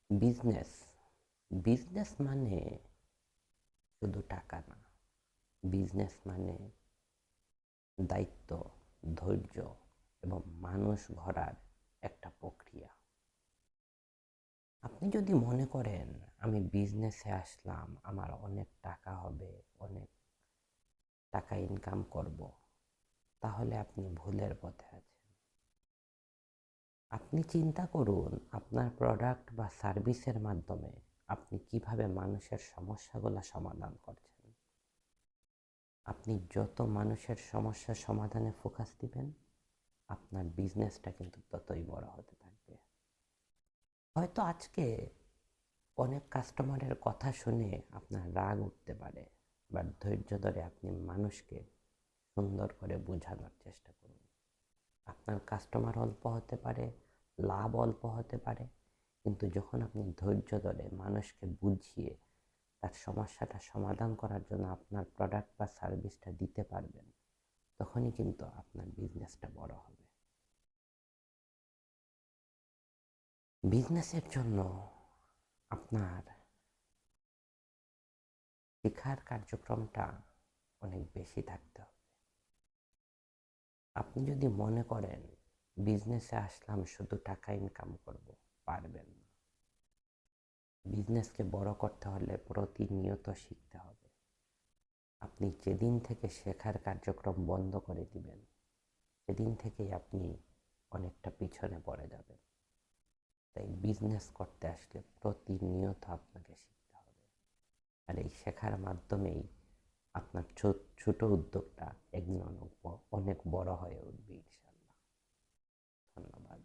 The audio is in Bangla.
বিজনেস বিজনেস মানে শুধু টাকা না। বিজনেস মানে দায়িত্ব, ধৈর্য এবং মানুষ গড়ার একটা প্রক্রিয়া। আপনি যদি মনে করেন আমি বিজনেসে আসলাম, আমার অনেক টাকা হবে, অনেক টাকা ইনকাম করব, তাহলে আপনি ভুলের পথে আছেন। আপনি চিন্তা করুন আপনার প্রোডাক্ট বা সার্ভিসের মাধ্যমে আপনি কিভাবে মানুষের সমস্যাগুলো সমাধান করছেন। আপনি যত মানুষের সমস্যার সমাধানে ফোকাস দিবেন, আপনার বিজনেসটা কিন্তু ততই বড় হতে থাকবে। হয়তো আজকে অনেক কাস্টমারের কথা শুনে আপনার রাগ উঠতে পারে, বাট ধৈর্য ধরে আপনি মানুষকে সুন্দর করে বোঝানোর চেষ্টা করুন। আপনার কাস্টমার অল্প হতে পারে, লাভ অল্প হতে পারে, কিন্তু যখন আপনি ধৈর্য ধরে মানুষকে বুঝিয়ে তার সমস্যাটা সমাধান করার জন্য আপনার প্রোডাক্ট বা সার্ভিসটা দিতে পারবেন, তখনই কিন্তু আপনার বিজনেসটা বড় হবে। বিজনেসের জন্য আপনার শেখার কার্যক্রমটা অনেক বেশি থাকতে হবে। আপনি যদি মনে করেন বিজনেসে আসলাম শুধু টাকা ইনকাম করব, পারবেন না। বিজনেসকে বড় করতে হলে প্রতিনিয়ত শিখতে হবে। আপনি যেদিন থেকে শেখার কার্যক্রম বন্ধ করে দিবেন, সেদিন থেকেই আপনি অনেকটা পিছনে পড়ে যাবেন। তাই বিজনেস করতে আসলে প্রতিনিয়ত আপনাকে শিখতে হবে। আর এই শেখার মাধ্যমেই আপনার ছোট উদ্যোগটা একদিন অনেক বড় হয়ে উঠবে ইনশাআল্লাহ। ধন্যবাদ।